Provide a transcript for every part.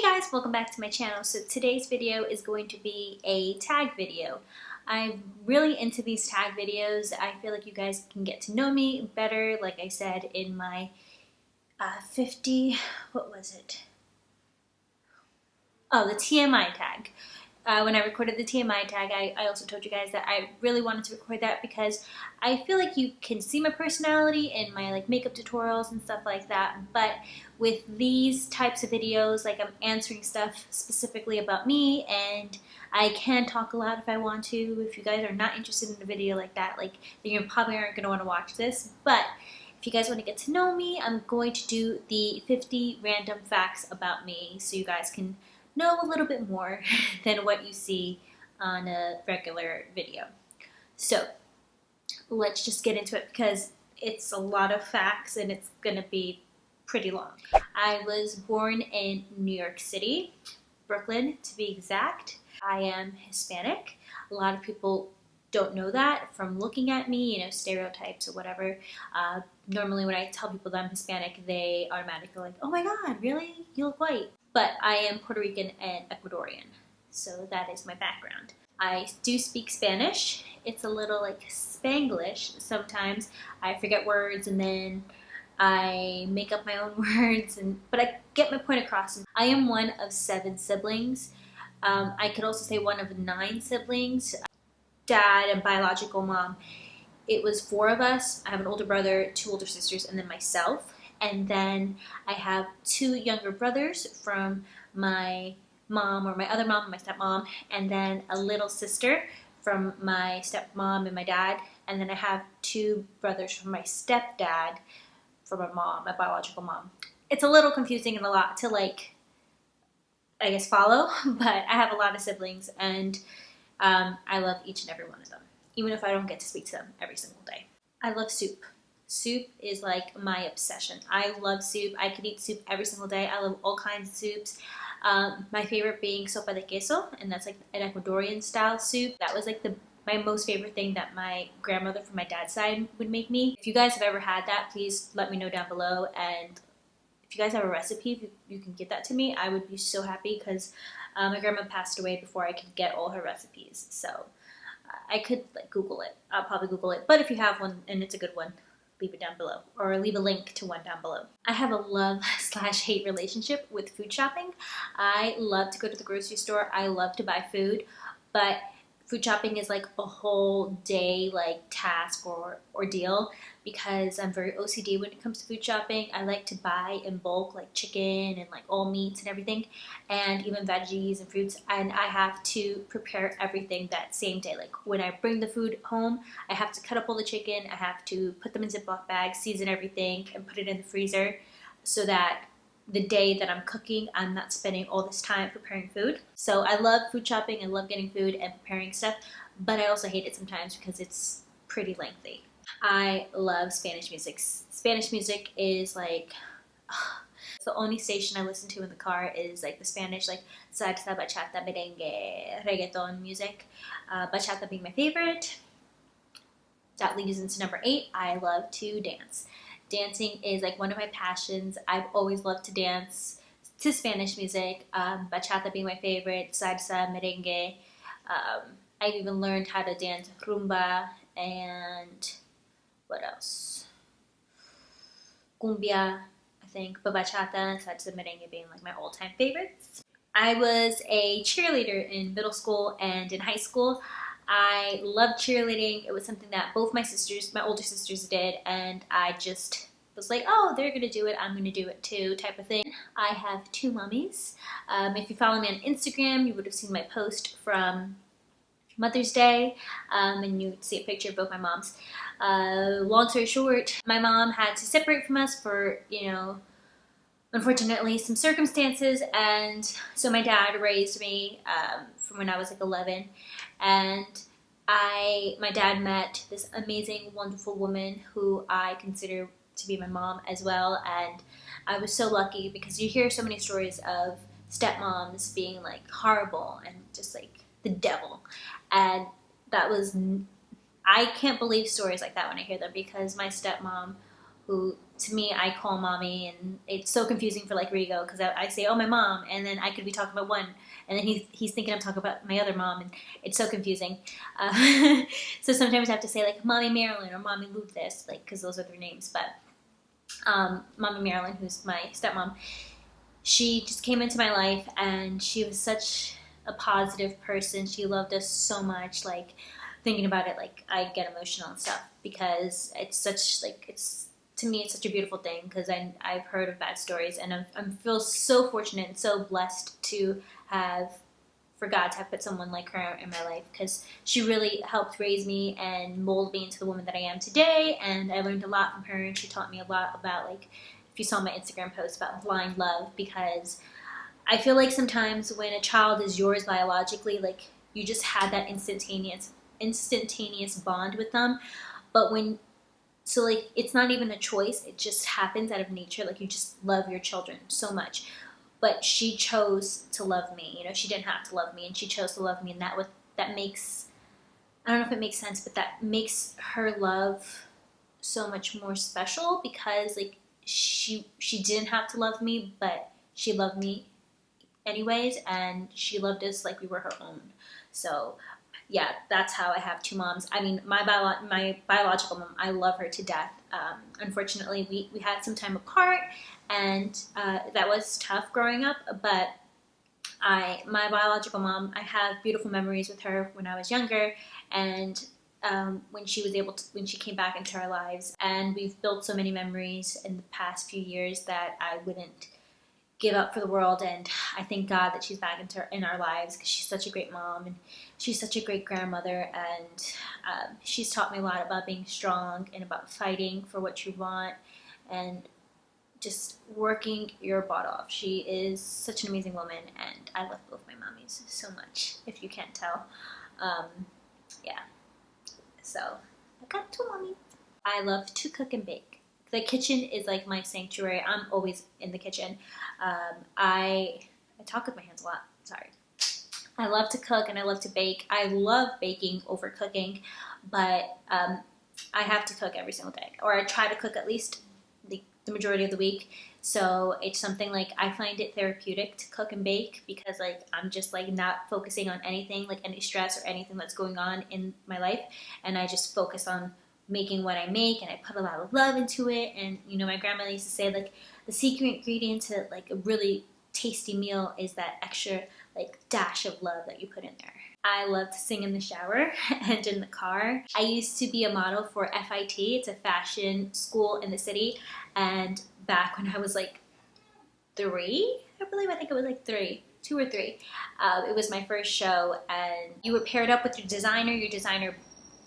guys, welcome back to my channel. So today's video is going to be a tag video. I'm really into these tag videos. I feel like you guys can get to know me better, like I said in my 50, what was it? Oh, the TMI tag. When I recorded the TMI tag, I also told you guys that I really wanted to record that because I feel like you can see my personality in my makeup tutorials and stuff like that, but with these types of videos, I'm answering stuff specifically about me, and I can talk a lot if I want to. If you guys are not interested in a video like that, then you probably aren't going to want to watch this, but if you guys want to get to know me, I'm going to do the 50 random facts about me so you guys can know a little bit more than what you see on a regular video. So let's just get into it because it's a lot of facts and it's gonna be pretty long. I was born in New York City, Brooklyn to be exact. I am Hispanic. A lot of people don't know that from looking at me, stereotypes or whatever. Normally when I tell people that I'm Hispanic, they automatically are like, oh my god, really? You look white. But I am Puerto Rican and Ecuadorian, so that is my background. I do speak Spanish. It's a little like Spanglish. Sometimes I forget words and then I make up my own words, but I get my point across. I am one of 7 siblings. I could also say one of 9 siblings. Dad and biological mom, it was 4 of us. I have an older brother, 2 older sisters, and then myself. And then I have 2 younger brothers from my mom, or my other mom, my stepmom, and then a little sister from my stepmom and my dad. And then I have 2 brothers from my stepdad from my mom, my biological mom. It's a little confusing and a lot to I guess follow, but I have a lot of siblings, and I love each and every one of them, even if I don't get to speak to them every single day. I love soup. Soup is like my obsession. I love soup. I could eat soup every single day. I love all kinds of soups. My favorite being sopa de queso, and that's like an Ecuadorian style soup. That was my most favorite thing that my grandmother from my dad's side would make me. If you guys have ever had that, please let me know down below. And if you guys have a recipe, if you can get that to me, I would be so happy because my grandma passed away before I could get all her recipes. So I could Google it. I'll probably Google it. But if you have one and it's a good one, leave it down below, or leave a link to one down below. I have a love/hate relationship with food shopping. I love to go to the grocery store. I love to buy food, but food shopping is like a whole day task or ordeal because I'm very OCD when it comes to food shopping. I like to buy in bulk, like chicken and all meats and everything, and even veggies and fruits, and I have to prepare everything that same day. When I bring the food home, I have to cut up all the chicken, I have to put them in Ziploc bags, season everything, and put it in the freezer so that the day that I'm cooking, I'm not spending all this time preparing food. So I love food shopping, I love getting food and preparing stuff, but I also hate it sometimes because it's pretty lengthy. I love Spanish music. Spanish music is the only station I listen to in the car is the Spanish salsa, bachata, merengue, reggaeton music. Bachata being my favorite. That leads into number 8. I love to dance. Dancing is one of my passions. I've always loved to dance to Spanish music. Bachata being my favorite, salsa, merengue. I've even learned how to dance rumba and what else? Cumbia, I think, but bachata, salsa, merengue being my all-time favorites. I was a cheerleader in middle school and in high school. I loved cheerleading. It was something that both my older sisters did, and I just was like, oh, they're gonna do it, I'm gonna do it too, type of thing. I have 2 mummies. If you follow me on Instagram, you would have seen my post from Mother's Day, and you would see a picture of both my moms. Long story short, my mom had to separate from us for, unfortunately, some circumstances, and so my dad raised me from when I was 11, and my dad met this amazing, wonderful woman who I consider to be my mom as well, and I was so lucky because you hear so many stories of stepmoms being horrible and just the devil, and I can't believe stories like that when I hear them, because my stepmom, who to me, I call mommy, and it's so confusing for like Rigo because I say, "Oh, my mom," and then I could be talking about one, and then he's thinking I'm talking about my other mom, and it's so confusing. So sometimes I have to say like Mommy Marilyn or Mommy Lucas, like because those are their names. But Mommy Marilyn, who's my stepmom, she just came into my life, and she was such a positive person. She loved us so much. Like thinking about it, like I get emotional and stuff because it's such like it's to me it's such a beautiful thing because I've heard of bad stories, and I feel so fortunate and so blessed to have for God to have put someone like her in my life because she really helped raise me and mold me into the woman that I am today. And I learned a lot from her, and she taught me a lot about like if you saw my Instagram post about blind love, because I feel like sometimes when a child is yours biologically, like you just had that instantaneous bond with them. But when so like it's not even a choice, it just happens out of nature. Like you just love your children so much. But she chose to love me. You know, she didn't have to love me, and she chose to love me, and that makes I don't know if it makes sense, but that makes her love so much more special because like she didn't have to love me, but she loved me anyways, and she loved us like we were her own. So yeah, that's how I have two moms. I mean, my biological mom, I love her to death. Unfortunately, we had some time apart, and that was tough growing up. But my biological mom, I have beautiful memories with her when I was younger, and when she came back into our lives, and we've built so many memories in the past few years that I wouldn't give up for the world. And I thank God that she's back in our lives because she's such a great mom, and she's such a great grandmother, and she's taught me a lot about being strong and about fighting for what you want and just working your butt off. She is such an amazing woman, and I love both my mommies so much, if you can't tell. Yeah, so I got two mommies. I love to cook and bake. The kitchen is like my sanctuary. I'm always in the kitchen. I talk with my hands a lot. Sorry. I love to cook and I love to bake. I love baking over cooking, but I have to cook every single day, or I try to cook at least the majority of the week. So it's something like I find it therapeutic to cook and bake because like I'm just like not focusing on anything, like any stress or anything that's going on in my life, and I just focus on making what I make, and I put a lot of love into it. And you know, my grandmother used to say like the secret ingredient to like a really tasty meal is that extra like dash of love that you put in there. I love to sing in the shower and in the car. I used to be a model for FIT. It's a fashion school in the city, and back when I was like 3, I think it was like 2 or 3. It was my first show, and you were paired up with your designer. Your designer,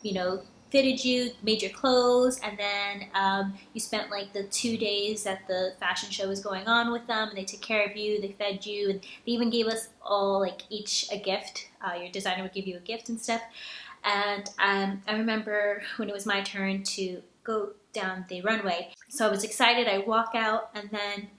you know, fitted you, made your clothes, and then you spent like the 2 days that the fashion show was going on with them, and they took care of you, they fed you, and they even gave us all like each a gift. Your designer would give you a gift and stuff. And I remember when it was my turn to go down the runway, so I was excited. I walk out, and then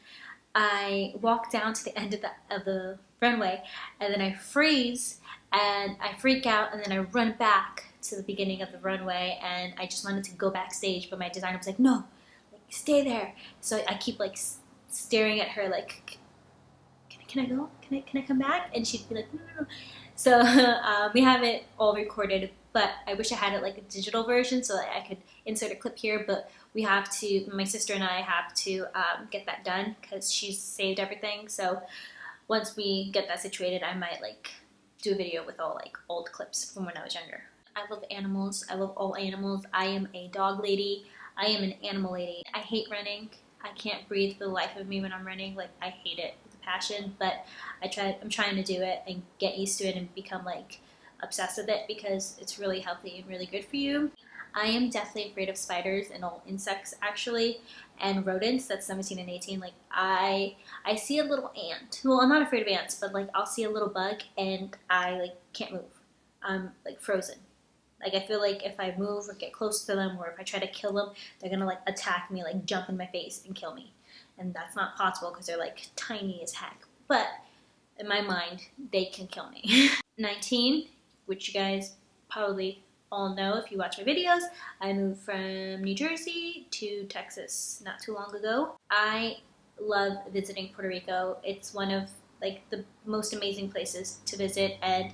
I walk down to the end of the runway, and then I freeze, and I freak out, and then I run back to the beginning of the runway, and I just wanted to go backstage, but my designer was like, no, like, stay there. So I keep like staring at her like, can I go? Can I come back? And she'd be like, no. So we have it all recorded, but I wish I had it like a digital version so that I could insert a clip here. But we have to, my sister and I have to get that done because she's saved everything. So once we get that situated, I might like do a video with all like old clips from when I was younger. I love animals. I love all animals. I am a dog lady. I am an animal lady. I hate running. I can't breathe for the life of me when I'm running. Like, I hate it with a passion, but I'm trying to do it and get used to it and become like obsessed with it because it's really healthy and really good for you. I am definitely afraid of spiders and all insects actually, and rodents. That's 17 and 18. Like I see a little ant. Well, I'm not afraid of ants, but like I'll see a little bug and I like can't move. I'm like frozen. Like I feel like if I move or get close to them or if I try to kill them, they're gonna like attack me, like jump in my face and kill me. And that's not possible because they're like tiny as heck. But in my mind, they can kill me. 19, which you guys probably all know if you watch my videos, I moved from New Jersey to Texas not too long ago. I love visiting Puerto Rico. It's one of like the most amazing places to visit and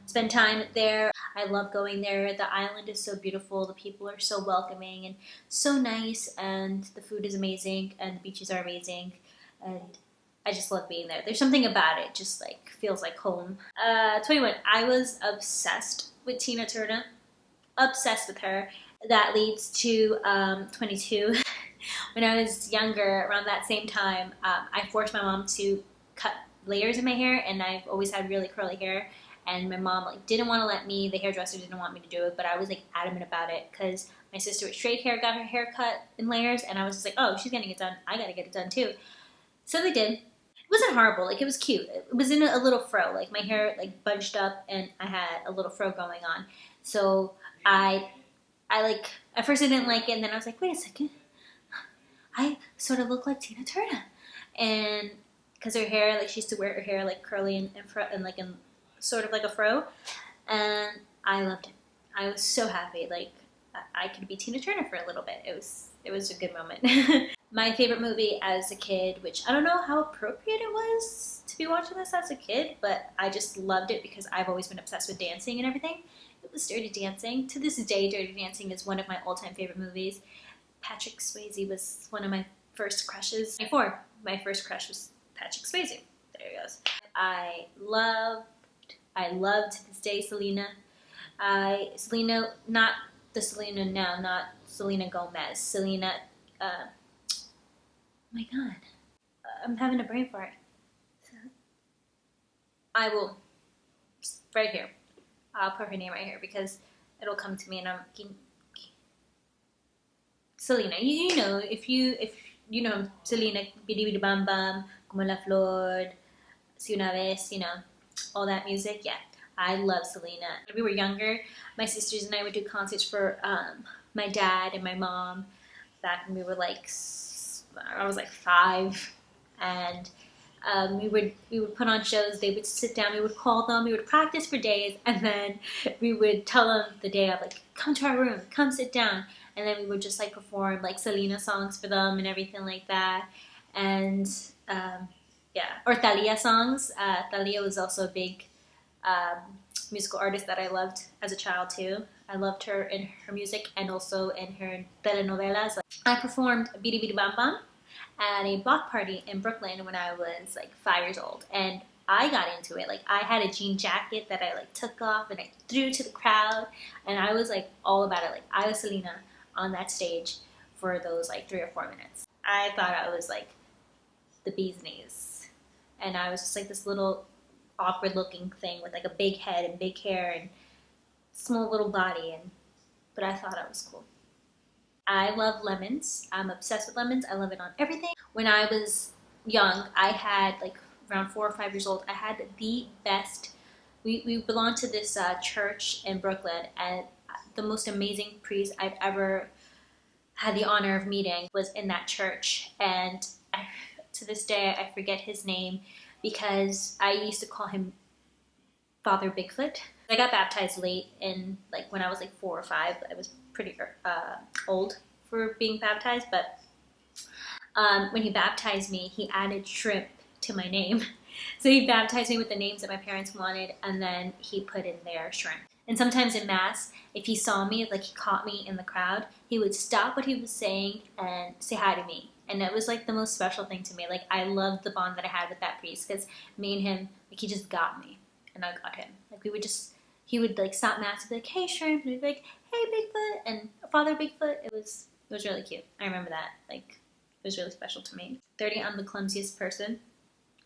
spend time there. I love going there. The island is so beautiful. The people are so welcoming and so nice, and the food is amazing, and the beaches are amazing, and I just love being there. There's something about it, just like feels like home. 21. I was obsessed with Tina Turner. Obsessed with her. That leads to 22. When I was younger, around that same time, I forced my mom to cut layers in my hair, and I've always had really curly hair. And my mom like didn't want to let me. The hairdresser didn't want me to do it, but I was like adamant about it because my sister with straight hair got her hair cut in layers, and I was just like, oh, she's getting it done. I gotta get it done too. So they did. It wasn't horrible. Like, it was cute. It was in a little fro. Like, my hair like bunched up, and I had a little fro going on. So I like, at first I didn't like it, and then I was like, wait a second. I sort of look like Tina Turner. And because her hair, like, she used to wear her hair like curly and like in sort of like a fro, and I loved it. I was so happy. Like, I could be Tina Turner for a little bit. It was a good moment. My favorite movie as a kid, which I don't know how appropriate it was to be watching this as a kid, but I just loved it because I've always been obsessed with dancing and everything. It was Dirty Dancing. To this day, Dirty Dancing is one of my all-time favorite movies. Patrick Swayze was one of my first crushes. Before, my first crush was Patrick Swayze. There he goes. I love to this day Selena. Selena, not the Selena now, not Selena Gomez. Selena, oh my god, I'm having a brain fart. I will, right here, I'll put her name right here because it'll come to me, and I'm, Selena, you know, if you know Selena, Bidi Bidi Bam Bam, Como la Flor, Si Una Vez, you know, all that music, yeah. I love Selena. When we were younger, my sisters and I would do concerts for my dad and my mom back when we were like, I was like 5, and we would put on shows. They would sit down, we would call them, we would practice for days, and then we would tell them the day of, like, come to our room, come sit down, and then we would just like perform like Selena songs for them and everything like that, and yeah, or Thalia songs. Thalia was also a big musical artist that I loved as a child too. I loved her in her music and also in her telenovelas. I performed Bidi Bidi Bam Bam at a block party in Brooklyn when I was like 5 years old, and I got into it. Like, I had a jean jacket that I like took off and I threw to the crowd, and I was like all about it. Like, I was Selena on that stage for those like 3 or 4 minutes. I thought I was like the bee's knees, and I was just like this little awkward looking thing with like a big head and big hair and small little body, but I thought I was cool. I love lemons. I'm obsessed with lemons. I love it on everything. When I was young, I had like around 4 or 5 years old, I had the best, we belonged to this church in Brooklyn, and the most amazing priest I've ever had the honor of meeting was in that church, and to this day I forget his name because I used to call him Father Bigfoot. I got baptized late, in like when I was like 4 or 5. I was pretty old for being baptized, but when he baptized me, he added shrimp to my name. So he baptized me with the names that my parents wanted, and then he put in there shrimp. And sometimes in Mass, if he saw me, like he caught me in the crowd, he would stop what he was saying and say hi to me. And it was like the most special thing to me. Like, I loved the bond that I had with that priest, because me and him, like, he just got me, and I got him. Like, he would like stop Mass and be like, hey shrimp, and he'd be like, hey Bigfoot, and Father Bigfoot. It was really cute. I remember that. Like, it was really special to me. 30, I'm the clumsiest person.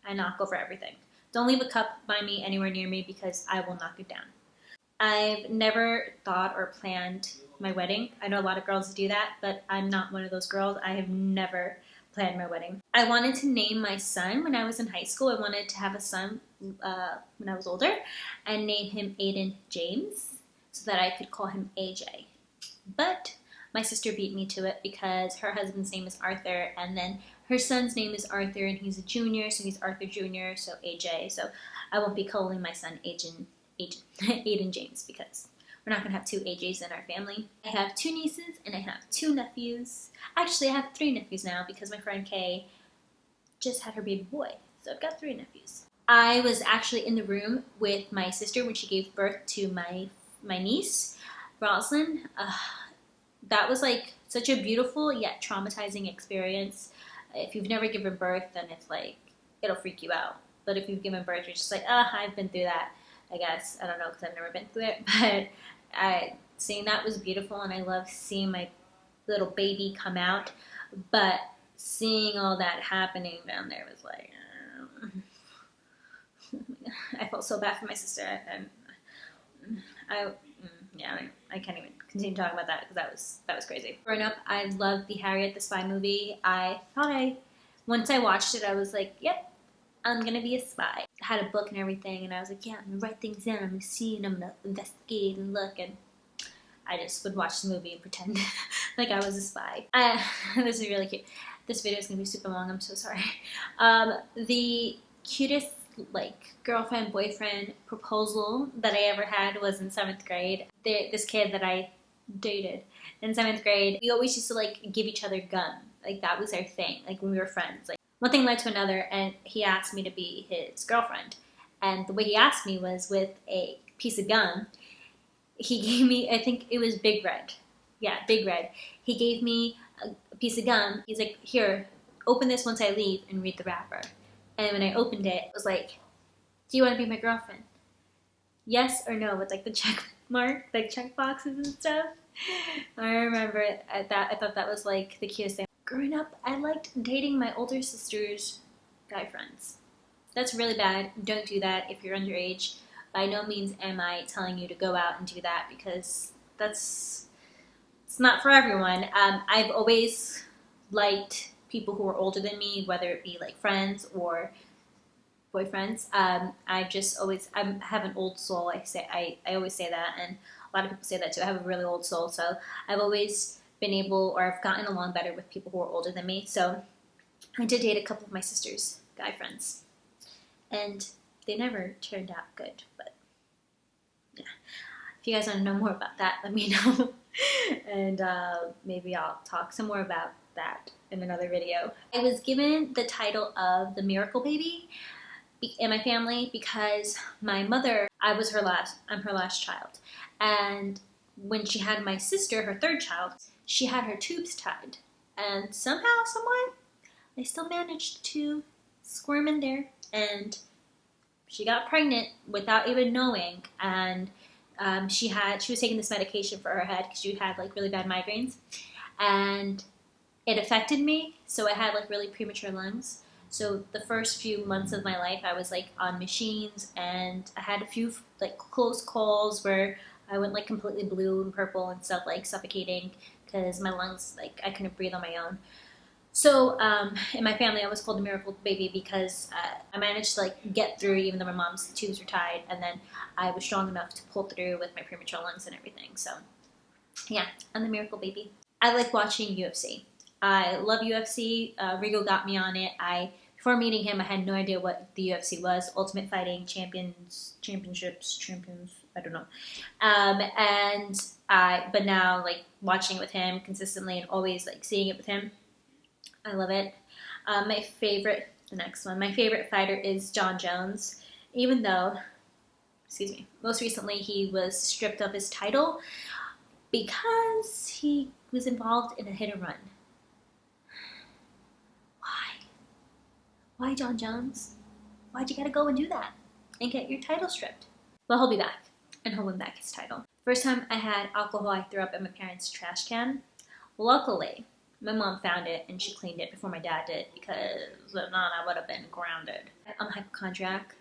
I knock over everything. Don't leave a cup by me anywhere near me because I will knock it down. I've never thought or planned my wedding. I know a lot of girls do that, but I'm not one of those girls. I have never planned my wedding. I wanted to name my son when I was in high school. I wanted to have a son when I was older and name him Aiden James so that I could call him AJ. But my sister beat me to it because her husband's name is Arthur, and then her son's name is Arthur, and he's a junior, so he's Arthur Jr., so AJ. So I won't be calling my son Aiden James because we're not gonna have two AJs in our family. I have two nieces and I have two nephews. Actually, I have three nephews now because my friend Kay just had her baby boy. So I've got three nephews. I was actually in the room with my sister when she gave birth to my niece, Roslyn. That was like such a beautiful yet traumatizing experience. If you've never given birth, then it's like, it'll freak you out. But if you've given birth, you're just like, I've been through that, I guess. I don't know because I've never been through it. But seeing that was beautiful, and I love seeing my little baby come out. But seeing all that happening down there was like, I felt so bad for my sister. And I can't even continue talking about that because that was crazy. Growing up, I loved the Harriet the Spy movie. Once I watched it, I was like, yep, I'm gonna be a spy. I had a book and everything, and I was like, yeah, I'm gonna write things down, I'm gonna see, and I'm gonna investigate and look, and I just would watch the movie and pretend like I was a spy. This is really cute. This video is gonna be super long, I'm so sorry. The cutest like girlfriend boyfriend proposal that I ever had was in 7th grade. This kid that I dated in 7th grade, we always used to like give each other gum. Like that was our thing, like when we were friends. Like one thing led to another, and he asked me to be his girlfriend. And the way he asked me was with a piece of gum. He gave me, I think it was Big Red. Yeah, Big Red. He gave me a piece of gum. He's like, here, open this once I leave and read the wrapper. And when I opened it, it was like, do you want to be my girlfriend? Yes or no, with like the check mark, like check boxes and stuff. I remember I thought that was like the cutest thing. Growing up, I liked dating my older sister's guy friends. That's really bad. Don't do that if you're underage. By no means am I telling you to go out and do that because it's not for everyone. I've always liked people who are older than me, whether it be like friends or boyfriends. I have an old soul. I always say that, and a lot of people say that too. I have a really old soul, so I've always been able, or I've gotten along better with people who are older than me. So I did date a couple of my sister's guy friends, and they never turned out good. But yeah, if you guys want to know more about that, let me know, and maybe I'll talk some more about that in another video. I was given the title of the Miracle Baby in my family because my mother, I'm her last child. And when she had my sister, her third child, she had her tubes tied. And somehow, somewhat, I still managed to squirm in there. And she got pregnant without even knowing. And she was taking this medication for her head because she had like really bad migraines. And it affected me. So I had like really premature lungs. So the first few months of my life, I was like on machines, and I had a few like close calls where I went like completely blue and purple and stuff, like suffocating because my lungs, like I couldn't breathe on my own. So in my family, I was called the Miracle Baby because I managed to like get through even though my mom's tubes were tied, and then I was strong enough to pull through with my premature lungs and everything. So yeah, I'm the Miracle Baby. I like watching UFC. I love UFC. Rigo got me on it. Before meeting him, I had no idea what the UFC was. Ultimate Fighting Champions, I don't know. But now, like, watching it with him consistently and always, like, seeing it with him, I love it. My favorite fighter is Jon Jones. Even though, most recently he was stripped of his title because he was involved in a hit and run. Why, Jon Jones? Why'd you gotta go and do that and get your title stripped? Well, he'll be back, and he'll win back his title. First time I had alcohol, I threw up in my parents' trash can. Luckily, my mom found it, and she cleaned it before my dad did, because if not, I would have been grounded. I'm a hypochondriac,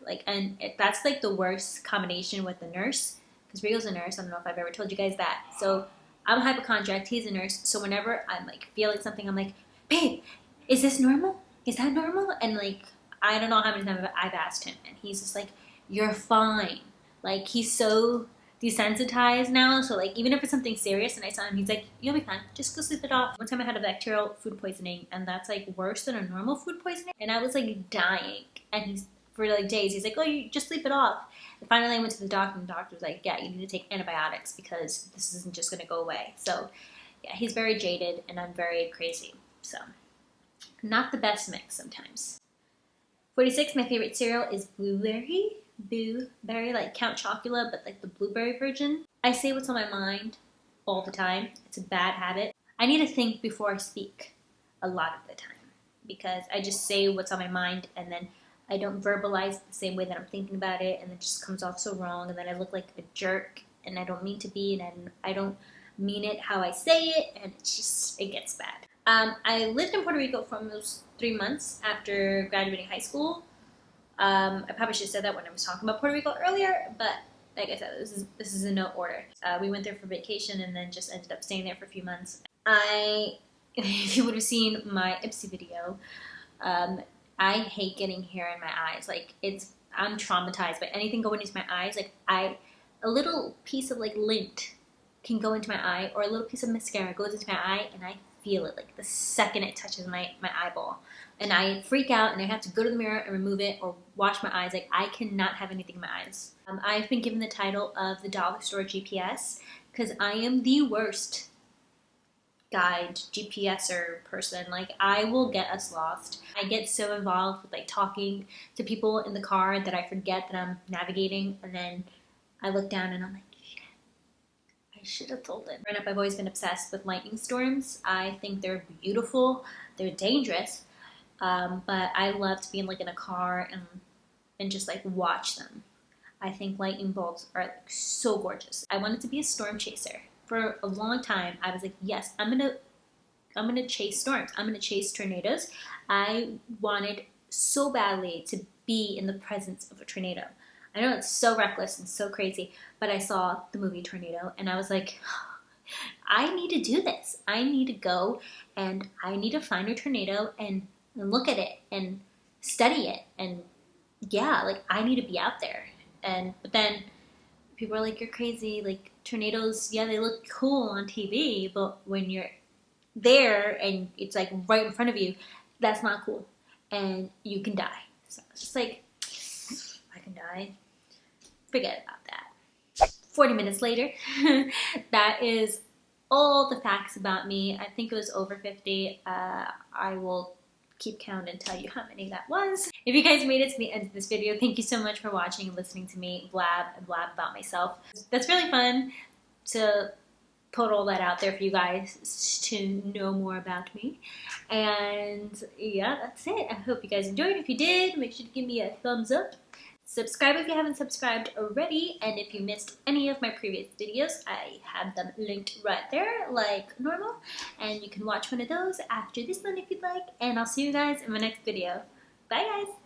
that's like the worst combination with the nurse, because Rio's a nurse. I don't know if I've ever told you guys that. So I'm a hypochondriac, he's a nurse, so whenever I'm like feeling something, I'm like, babe, is this normal? Is that normal? And like, I don't know how many times I've asked him, and he's just like, you're fine. Like, he's so desensitized now, so like, even if it's something serious and I saw him, he's like, you'll be fine, just go sleep it off. One time I had a bacterial food poisoning, and that's like worse than a normal food poisoning, and I was like dying, and for like days. He's like, oh, you just sleep it off. And finally I went to the doctor, and the doctor was like, yeah, you need to take antibiotics because this isn't just going to go away. So yeah, he's very jaded and I'm very crazy. So not the best mix sometimes. 46, my favorite cereal is blueberry. Blueberry, like Count Chocula, but like the blueberry version. I say what's on my mind all the time. It's a bad habit. I need to think before I speak a lot of the time because I just say what's on my mind and then I don't verbalize it the same way that I'm thinking about it, and it just comes off so wrong, and then I look like a jerk, and I don't mean to be, and I don't mean it how I say it, and it gets bad. I lived in Puerto Rico for almost 3 months after graduating high school. I probably should have said that when I was talking about Puerto Rico earlier, but like I said, this is in no order. We went there for vacation and then just ended up staying there for a few months. If you would have seen my Ipsy video, I hate getting hair in my eyes. Like I'm traumatized by anything going into my eyes. Like a little piece of like lint can go into my eye, or a little piece of mascara goes into my eye, and I feel it like the second it touches my eyeball. And I freak out and I have to go to the mirror and remove it or wash my eyes. Like I cannot have anything in my eyes. I've been given the title of the dollar store GPS because I am the worst guide GPSer person. Like I will get us lost. I get so involved with like talking to people in the car that I forget that I'm navigating, and then I look down and I'm like, I should have told it. Growing up, I've always been obsessed with lightning storms. I think they're beautiful. They're dangerous, but I love to be in like in a car and just like watch them. I think lightning bolts are like so gorgeous. I wanted to be a storm chaser for a long time. I was like, yes, I'm gonna chase storms. I'm gonna chase tornadoes. I wanted so badly to be in the presence of a tornado. I know it's so reckless and so crazy, but I saw the movie Tornado and I was like, I need to do this. I need to go and I need to find a tornado and look at it and study it. And yeah, like I need to be out there. But then people are like, you're crazy. Like tornadoes, yeah, they look cool on TV, but when you're there and it's like right in front of you, that's not cool. And you can die. So it's just like, I can die. Forget about that. 40 minutes later, that is all the facts about me. I think it was over 50. I will keep count and tell you how many that was. If you guys made it to the end of this video, thank you so much for watching and listening to me blab and blab about myself. That's really fun to put all that out there for you guys to know more about me. And yeah, that's it. I hope you guys enjoyed. If you did, make sure to give me a thumbs up. Subscribe if you haven't subscribed already, and if you missed any of my previous videos, I have them linked right there like normal, and you can watch one of those after this one if you'd like, and I'll see you guys in my next video. Bye guys!